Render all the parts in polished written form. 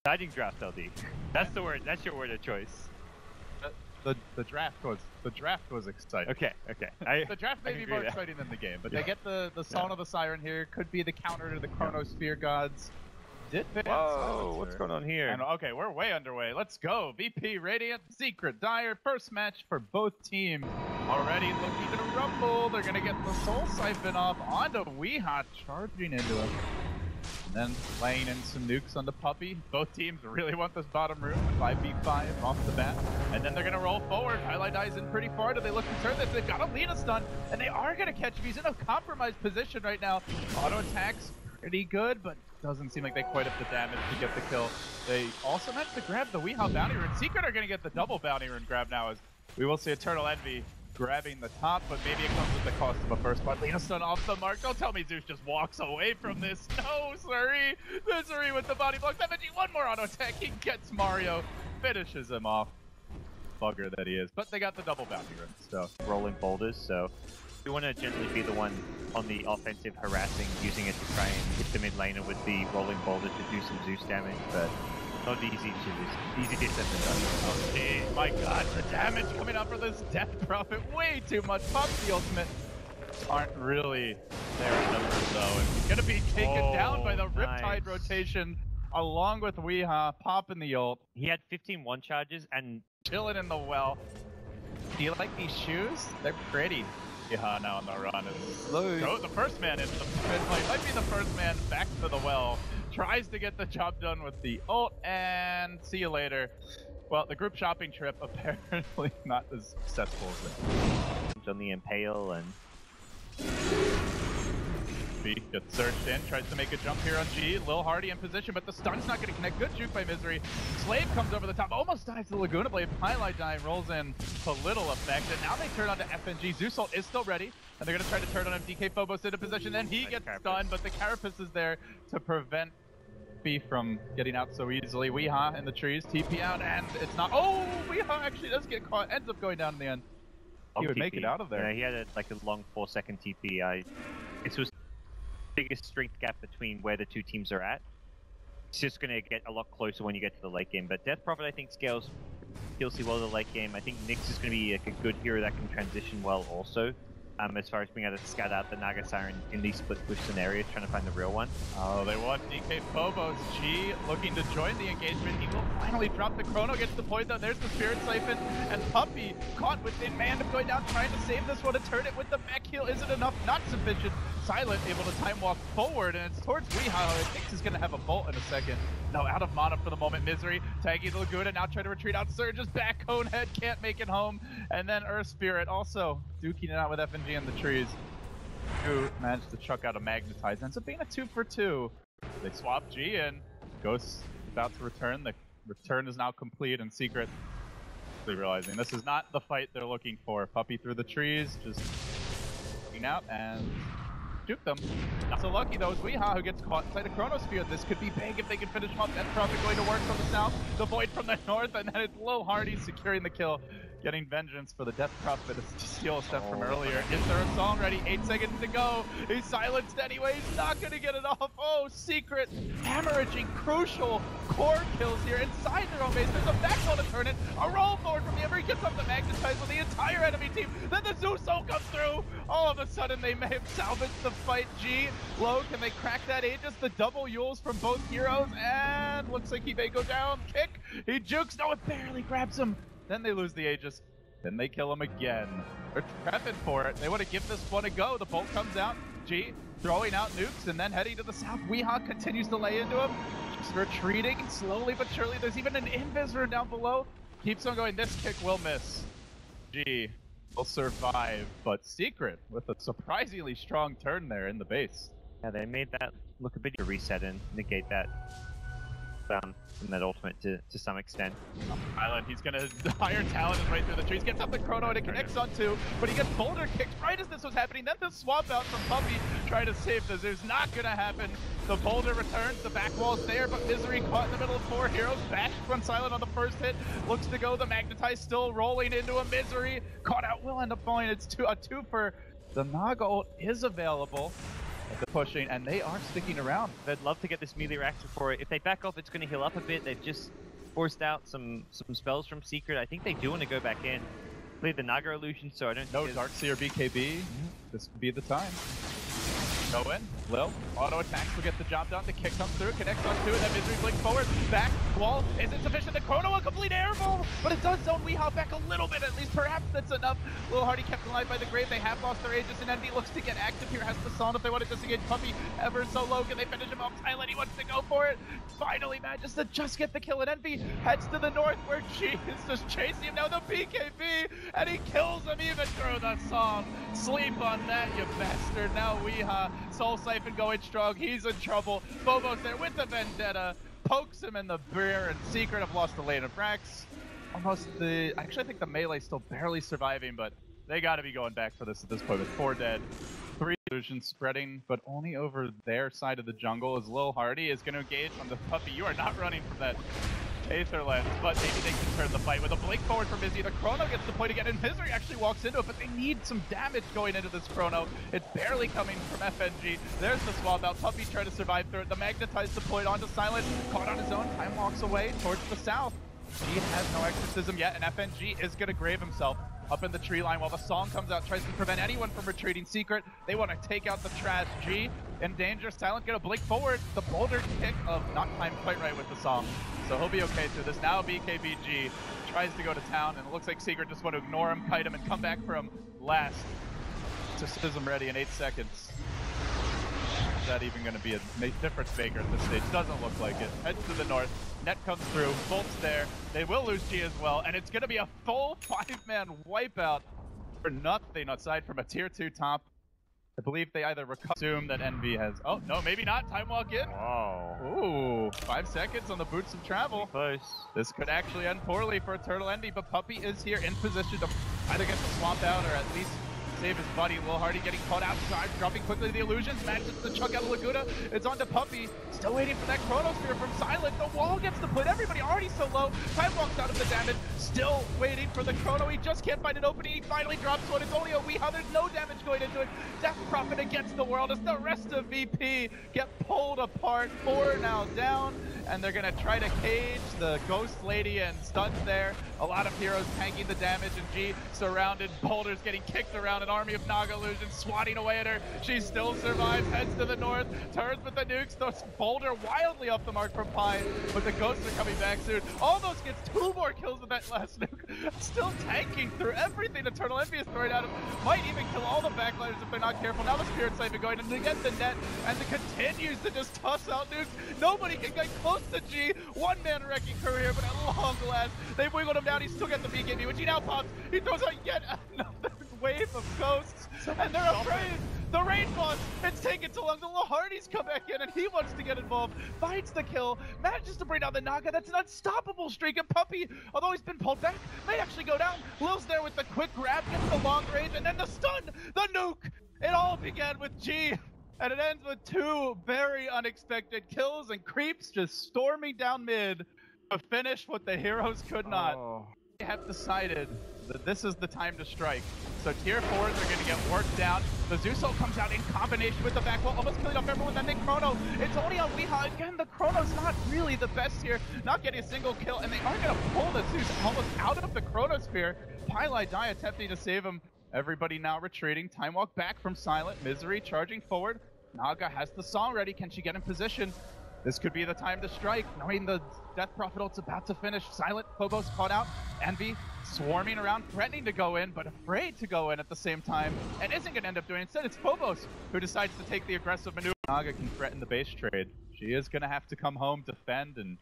Exciting draft, LD. That's the word. That's your word of choice. The draft was exciting. Okay. The draft may be more exciting than the game, but they get the Song of the Siren here. Could be the counter to the Chronosphere gods. Whoa, what's going on here? And, okay, we're way underway. Let's go. VP, Radiant, Secret, Dire. First match for both teams. Already looking to rumble. They're going to get the Soul Siphon off onto Weeha, charging into him. And then laying in some nukes onto Puppy. Both teams really want this bottom room. 5v5 off the bat. And then they're going to roll forward. Highlight Eye's in pretty far. Do they look to turn this? They've got a Lena stun, and they are going to catch him. He's in a compromised position right now. Auto attacks pretty good, but doesn't seem like they quite have the damage to get the kill. They also managed to grab the Weeha bounty rune. Secret are going to get the double bounty rune grab now, as we will see Eternal Envy grabbing the top, but maybe it comes with the cost of a first blood. Lena stun off the mark. Don't tell me Zeus just walks away from this. No, Suri. Misery with the body block. MatchID, one more auto attack. He gets Mario, finishes him off. Bugger that he is. But they got the double bounty rune, so. Rolling boulders, so we want to generally be the one on the offensive harassing, using it to try and hit the mid laner with the rolling boulder to do some Zeus damage, but not easy to do. Easy to set the done. Oh, geez. My god, the damage coming out for this Death Prophet, way too much. Pop the ultimate aren't really there in numbers though. And he's gonna be taken down by the Riptide rotation along with Weeha, popping the ult. He had 15 one charges and chilling in the well. Do you like these shoes? They're pretty. Weeha now on the run is the first man into the mid lane. Might be the first man back to the well. Tries to get the job done with the ult, and see you later. Well, the group shopping trip apparently not as successful as it. On the Impale, and B gets surged in, tries to make a jump here on G. Lil Hardy in position, but the stun's not going to connect. Good juke by Misery. Slave comes over the top, almost dives to the Laguna Blade. Highlight dive rolls in to little effect, and now they turn on to FNG. Zeus ult is still ready, and they're going to try to turn on him. DK Phobos into position, then he gets stunned, but the Carapace is there to prevent B from getting out so easily. Weeha in the trees, TP out, and it's not. Oh, Weeha actually does get caught, ends up going down in the end. He would make it out of there. Yeah, he had a long 4-second TP. This was the biggest strength gap between where the two teams are at. It's just going to get a lot closer when you get to the late game. But Death Prophet, I think, scales TLC well to the late game. I think Nyx is going to be like a good hero that can transition well also. As far as being able to scout out the Naga Siren in these split push scenarios, trying to find the real one. Oh, they want DK Phobos. G looking to join the engagement. He will finally drop the Chrono, gets the point though. There's the Spirit Siphon, and Puppy caught within man going down, trying to save this one, to turn it with the back heel. Isn't enough, not sufficient. Silent able to time walk forward, and it's towards Weeha. I think he's going to have a bolt in a second. No, out of mana for the moment. Misery tagging the Laguna, now trying to retreat out. Surges back, Conehead can't make it home. And then Earth Spirit also duking it out with FNG in the trees, who managed to chuck out a Magnetize. Ends up being a 2-for-2. They swap G in. Ghost about to return. The return is now complete, and Secret realizing this is not the fight they're looking for. Puppy through the trees, just looking out and juke them. Not so lucky though, is Weeha, who gets caught inside a Chronosphere. This could be big if they can finish him up. Death Prophet going to work from the south, the Void from the north, and then it's Lil Hardy securing the kill. Getting vengeance for the Death Prophet to steal a step from earlier. Is there a song ready? 8 seconds to go. He's silenced anyway. He's not going to get it off. Oh, Secret hemorrhaging crucial core kills here inside their own base. There's a backbone to turn it. A roll forward from the Ember. He gets up the Magnetize with the entire enemy team. Then the Zeus ult comes through. All of a sudden, they may have salvaged the fight. G, low, can they crack that Aegis? The double Yules from both heroes. And looks like he may go down. Kick. He jukes. No, it barely grabs him. Then they lose the Aegis. Then they kill him again. They're prepping for it. They want to give this one a go. The bolt comes out. G throwing out nukes and then heading to the south. Weeha continues to lay into him. Just retreating slowly but surely. There's even an invis rune down below. Keeps on going. This kick will miss. G will survive, but Secret with a surprisingly strong turn there in the base. Yeah, they made that look a bit to reset and negate that from that ultimate to some extent. Island, he's gonna hire Talon right through the trees, gets up the Chrono and it connects on two, but he gets boulder kicked right as this was happening. Then the swap out from Puppy trying to save the Zeus. Not gonna happen. The boulder returns, the back wall's there, but Misery caught in the middle of 4 heroes. Bashed from Silent on the first hit, looks to go. The Magnetize still rolling into a Misery. Caught out, will end up falling. It's a two for the Naga ult is available. They're pushing, and they are sticking around. They'd love to get this melee reaction for it. If they back off, it's going to heal up a bit. They've just forced out some spells from Secret. I think they do want to go back in. Played the Naga illusion, so I don't No think Darkseer BKB. This could be the time. Go in. Lil. Auto attacks will get the job done. The kick comes through, connects on two, and then Misery blinks forward. Back. Wall isn't sufficient. The Chrono a complete airball, but it does zone Weehaw back a little bit at least. Perhaps that's enough. Lil Hardy kept alive by the grave. They have lost their Aegis, and Envy looks to get active here. Has the Song if they want to disengage Puppy ever so low. Can they finish him off? Silent, he wants to go for it. Finally manages to just get the kill, and Envy heads to the north where G is just chasing him. Now the BKB, and he kills him even through the Song. Sleep on that, you bastard. Now Weehaw, Soul Siphon going strong. He's in trouble. Phobos there with the Vendetta. Pokes him in the rear, and Secret have lost the lane of Frax. Actually, I think the melee's still barely surviving, but they gotta be going back for this at this point with 4 dead. 3 illusions spreading, but only over their side of the jungle as Lil Hardy is gonna engage on the Puppy. You are not running from that Aether Lens, but maybe they can turn the fight with a blink forward from Izzy. The Chrono gets the point again, and Misery actually walks into it, but they need some damage going into this Chrono. It's barely coming from FNG. There's the swap out. Puppy trying to survive through it. The Magnetize deployed onto Silent. Caught on his own. Time walks away towards the south. G has no exorcism yet, and FNG is going to grave himself up in the tree line while the Song comes out, tries to prevent anyone from retreating. Secret, they want to take out the trash. G in danger. Silent gonna blink forward. The boulder kick of not timed quite right with the Song, so he'll be okay through this. Now BKBG tries to go to town, and it looks like Secret just want to ignore him, kite him, and come back for him last. Exorcism ready in 8 seconds. Is that even going to be a difference maker at this stage? Doesn't look like it. Heads to the north. Net comes through. Bolt's there. They will lose G as well, and it's going to be a full 5-man wipeout for nothing aside from a tier 2 top. I believe they either assume that Envy has... Oh, no, maybe not. Time walk in. Wow. Ooh, 5 seconds on the boots of travel. Close. This could actually end poorly for Eternal Envy, but Puppy is here in position to either get the swamp out or at least save his buddy. Lil Hardy getting caught outside, dropping quickly the illusions, manages to chuck out Laguna. It's on to Puppy, still waiting for that Chronosphere from Silent. The wall gets the put, everybody already so low. Time walks out of the damage, still waiting for the Chrono. He just can't find an opening, he finally drops one. It's only a Weehaw, there's no damage going into it. Death Prophet against the world as the rest of VP get pulled apart. 4 now down, and they're gonna try to cage the Ghost Lady and stuns there. A lot of heroes tanking the damage, and G surrounded. Boulders getting kicked around, an army of Naga illusions swatting away at her. She still survives, heads to the north, turns with the nukes, throws Boulder wildly off the mark from Pine, but the Ghosts are coming back soon. Almost gets 2 more kills with that last nuke. Still tanking through everything Eternal Envy is throwing at him. Might even kill all the backliners if they're not careful. Now the Spirit Siphon going in to get the net, and it continues to just toss out nukes. Nobody can get close to G. 1-man wrecking crew here, but at long last, they wiggled him down. He's still got the BKB, which he now pops. He throws out yet another wave of ghosts, and they're afraid. The rain boss, it's taken too long. The Lil Hardy's come back in, and he wants to get involved. Finds the kill, manages to bring down the Naga. That's an unstoppable streak. And Puppy, although he's been pulled back, may actually go down. Lil's there with the quick grab, gets the long range, and then the stun, the nuke. It all began with G, and it ends with 2 very unexpected kills and creeps just storming down mid to finish what the heroes could not. They have decided that this is the time to strike. So tier 4s are going to get worked down. The Zeus ult comes out in combination with the back wall, almost killing off everyone. Then the Chrono. It's only on Weehaw. Again, the Chrono's not really the best here. Not getting a single kill, and they are going to pull the Zeus almost out of the Chronosphere. Pylai Die attempting to save him. Everybody now retreating. Time walk back from Silent. Misery charging forward. Naga has the Song ready. Can she get in position? This could be the time to strike, knowing the Death Prophet ult's about to finish. Silent, Phobos caught out. Envy swarming around, threatening to go in, but afraid to go in at the same time, and isn't going to end up doing it. Instead, it's Phobos who decides to take the aggressive maneuver. Naga can threaten the base trade. She is going to have to come home, defend, and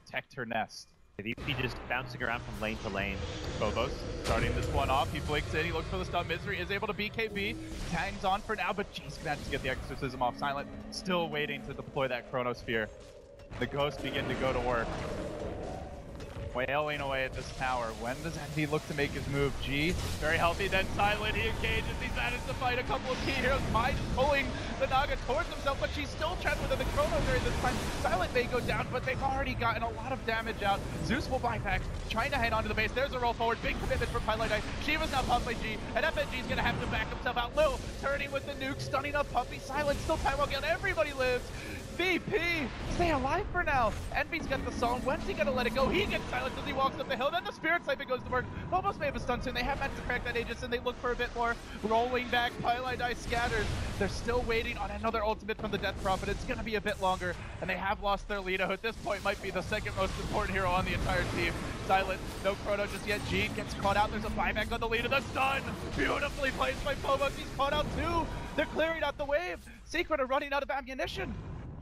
protect her nest. VP just bouncing around from lane to lane. Phobos starting this one off. He blinks in, he looks for the stun. Misery is able to BKB. Tangs on for now, but G's managed to get the exorcism off. Silent still waiting to deploy that Chronosphere. The ghosts begin to go to work. wailing away at this tower. When does Envy look to make his move? G, very healthy, then Silent, he engages, he's managed to fight a couple of key heroes. Pi just pulling the Naga towards himself, but she's still trapped within the Chrono during this time. Silent may go down, but they've already gotten a lot of damage out. Zeus will buy back, trying to head onto the base. There's a roll forward, big commitment for Pylite. Shiva's now popped by G, and FNG's gonna have to back himself out. Lil turning with the nuke, stunning up Puppey. Silent still time well down, everybody lives. VP, stay alive for now. Envy's got the song. When's he gonna let it go? He gets silenced as he walks up the hill. Then the Spirit Siphon goes to work. Almost may have a stun soon. They have managed to crack that Aegis and they look for a bit more. Rolling back, Pylite scatters. They're still waiting on another ultimate from the Death Prophet. It's gonna be a bit longer, and they have lost their leader, who at this point might be the second most important hero on the entire team. Silent, no Chrono just yet. G gets caught out. There's a buyback on the leader. The stun, beautifully placed by Phobos. He's caught out too. They're clearing out the wave. Secret are running out of ammunition.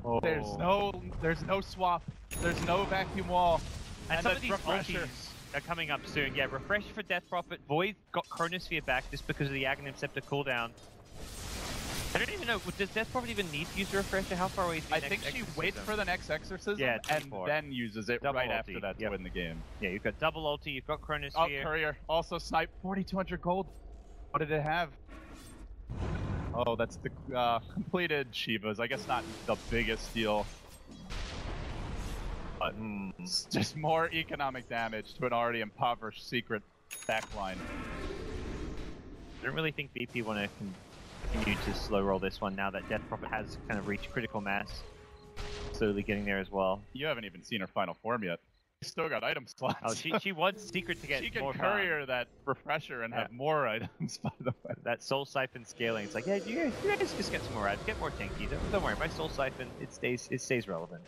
Oh. There's no swap. There's no vacuum wall. And some of these ultis are coming up soon. Yeah, Refresh for Death Prophet. Void got Chronosphere back just because of the Aghanim Scepter cooldown. I don't even know, does Death Prophet even need to use the Refresher? How far away is the next exorcism? I think she waits for the next exorcism, yeah, and then uses it double right ulti after that to win the game. Yeah, you've got double ulti, you've got Chronosphere. Oh, Courier also sniped 4,200 gold. What did it have? Oh, that's the completed Shivas. I guess not the biggest deal, but it's just more economic damage to an already impoverished Secret backline. I don't really think VP want to continue to slow roll this one now that Death Prophet has kind of reached critical mass. Slowly getting there as well. You haven't even seen her final form yet. Still got item slots. Oh, she wants Secret to get more. She can courier that Refresher and have more items, by the way. That Soul Siphon scaling, it's like, yeah, you guys just get some more items, get more tanky. Don't worry, my Soul Siphon, it stays relevant.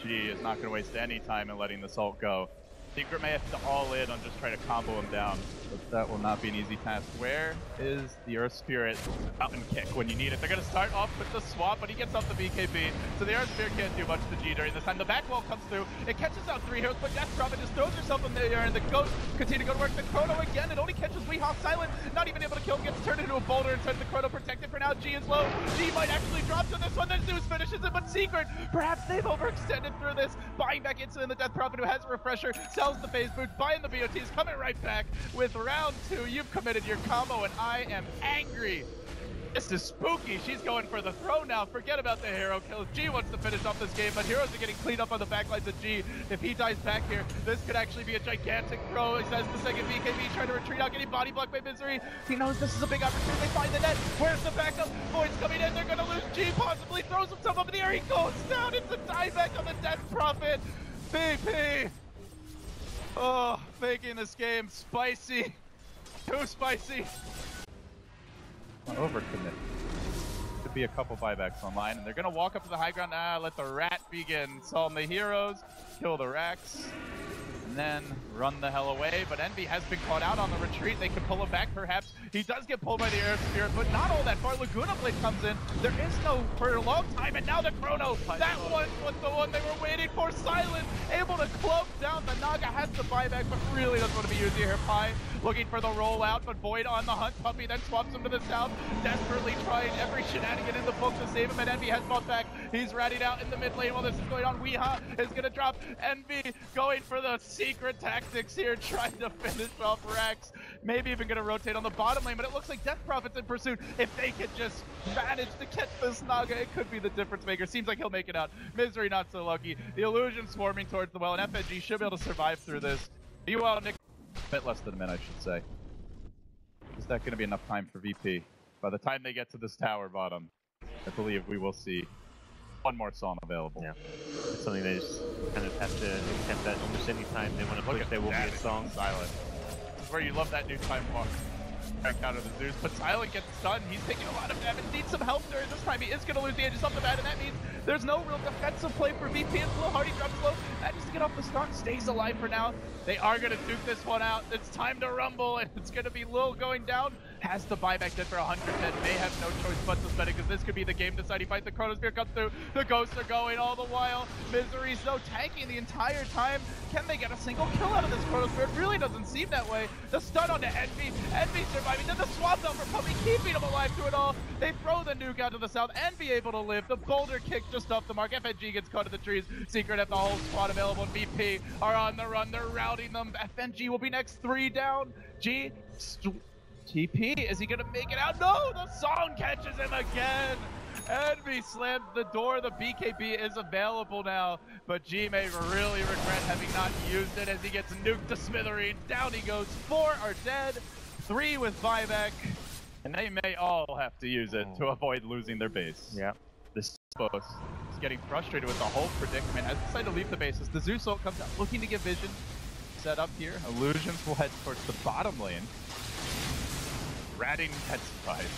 G is not going to waste any time in letting the Salt go. Secret may have to all in on just trying to combo him down, but that will not be an easy task. Where is the Earth Spirit mountain kick when you need it? They're going to start off with the swap, but he gets off the BKB, so the Earth Spirit can't do much to G during this time. The back wall comes through, it catches out 3 heroes, but Death Prophet just throws herself in the air, and the Ghost continue to go to work. The Chrono again, it only catches Weehawk. Silent, not even able to kill him, gets turned into a boulder and turns the Chrono protected for now. G is low. G might actually drop to this one, then Zeus finishes it, but Secret, perhaps they've overextended through this, buying back into the Death Prophet, who has a Refresher, sells the phase boots, buying the BOTs, coming right back with round 2. You've committed your combo, and I am angry. This is spooky. She's going for the throw now. Forget about the hero kills. G wants to finish off this game, but heroes are getting cleaned up on the backlines of G. If he dies back here, this could actually be a gigantic throw. He says the second BKB trying to retreat out, getting body blocked by Misery. He knows this is a big opportunity. They find the net. Where's the backup? Void's coming in. They're going to lose. G possibly throws himself up in the air. He goes down. It's a dieback on the Death Prophet. VP. Oh, making this game spicy. Too spicy. Overcommit. Could be a couple buybacks online, and they're gonna walk up to the high ground. Let the rat begin. Solve the heroes, kill the Rax, and then run the hell away. But Envy has been caught out on the retreat. They can pull him back, perhaps. He does get pulled by the Air Spirit, but not all that far. Laguna Blade comes in. There is no for a long time, and now the Chrono. That one was the one they were waiting for. Silent, able to cloak down. The Naga has the buyback, but really doesn't want to be using her Pi. Looking for the rollout, but Void on the hunt. Puppey then swaps him to the south, desperately trying every shenanigan in the book to save him, and Envy has bought back. He's ratting out in the mid lane while this is going on. Weeha is going to drop. Envy going for the secret tactics here, trying to finish off Rax. Maybe even going to rotate on the bottom lane, but it looks like Death Prophet's in pursuit. If they could just manage to catch this Naga, it could be the difference maker. Seems like he'll make it out. Misery not so lucky. The Illusion swarming towards the well, and FNG should be able to survive through this. Meanwhile, Nick, a bit less than a minute, I should say. Is that going to be enough time for VP? By the time they get to this tower bottom, I believe we will see one more song available. Yeah, it's something they just kind of have to accept that almost any time they want to push, there will be a song. Silent. This is where you love that new time walk. Back out of the Zeus, but Silent gets stunned. He's taking a lot of damage, needs some help during this time. He is going to lose the edges off the bat, and that means there's no real defensive play for VP. It's low. Hardy drops low, manages to get off the stun, stays alive for now. They are going to duke this one out. It's time to rumble, and it's going to be Lil going down. has the buyback dead for 110. May have no choice but to spend it, because this could be the game deciding fight. The Chronosphere comes through. The Ghosts are going all the while. Misery's though tanking the entire time. Can they get a single kill out of this Chronosphere? It really doesn't seem that way. The stun onto Envy. Envy surviving. Then the swap down for Puppy, keeping him alive through it all. They throw the nuke out to the south and be able to live. The boulder kick just off the mark. FNG gets caught in the trees. Secret have the whole squad available. And VP are on the run. They're routing them. FNG will be next, 3 down. G, TP, is he gonna make it out? No, the song catches him again. Envy slams the door. The BKB is available now, but G may really regret having not used it as he gets nuked to smithereens. Down he goes. 4 are dead, 3 with buyback, and they may all have to use it to avoid losing their base. Yeah. This boss is getting frustrated with the whole predicament. Has decided to leave the bases. The Zeus ult comes out looking to get vision set up here. Illusions will head towards the bottom lane. Ratting intensifies.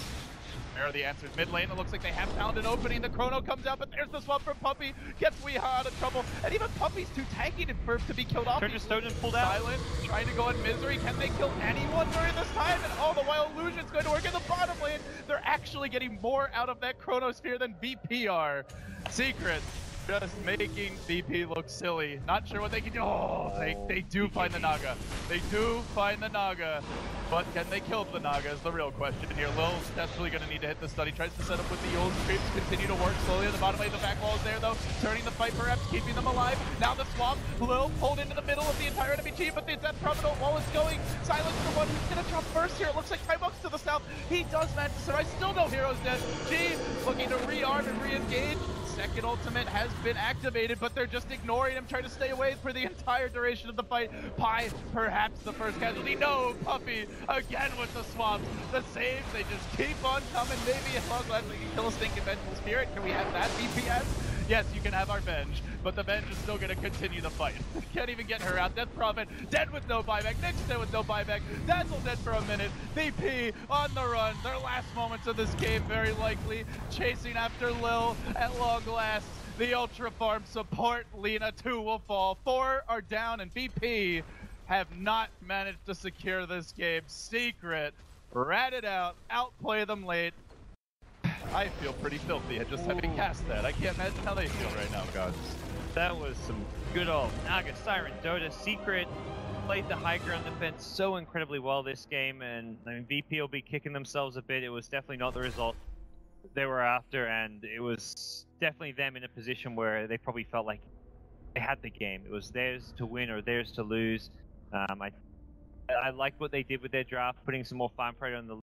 There are the answers. Mid lane, it looks like they have found an opening. The Chrono comes out, but there's the swap from Puppy. Gets Weeha out of trouble. And even Puppy's too tanky to be killed off. Turn to Stone and pulled out. Silent, trying to go in Misery. Can they kill anyone during this time? And all the while, Illusion's going to work in the bottom lane. They're actually getting more out of that Chronosphere than VP are. Secret just making VP look silly. Not sure what they can do. Oh, they do find the Naga. They do find the Naga. But can they kill the Naga is the real question here. Lil's desperately going to need to hit the stun. He tries to set up with the Yule's creeps, continue to work slowly on the bottom lane. The back wall is there though, turning the fight perhaps, keeping them alive. Now the swap, Lil pulled into the middle of the entire enemy team, but the Death Provident while it's going. Silence the one who's going to drop first here. It looks like Timebucks to the south. He does manage to survive. Still no heroes dead. G looking to rearm and re-engage. Second ultimate has been activated, but they're just ignoring him, trying to stay away for the entire duration of the fight. Pi, perhaps the first casualty. No, Puppy, again with the swaps. The saves, they just keep on coming. Maybe as long as we can kill a stinking Vengeful Spirit. Can we have that VPS? Yes, you can have our Venge, but the Venge is still going to continue the fight. Can't even get her out. Death Prophet, dead with no buyback. Nick's dead with no buyback. Dazzle dead for a minute. VP on the run. Their last moments of this game, very likely. Chasing after Lil at long last. The Ultra Farm support. Lina 2 will fall. 4 are down, and VP have not managed to secure this game. Secret, rat it out, outplay them late. I feel pretty filthy at just having cast that. I can't imagine how they feel right now, guys. That was some good old Naga, Siren, Dota. Secret played the high ground defense so incredibly well this game, and I mean, VP will be kicking themselves a bit. It was definitely not the result they were after, and it was definitely them in a position where they probably felt like they had the game. It was theirs to win or theirs to lose. I liked what they did with their draft, putting some more farm pressure on the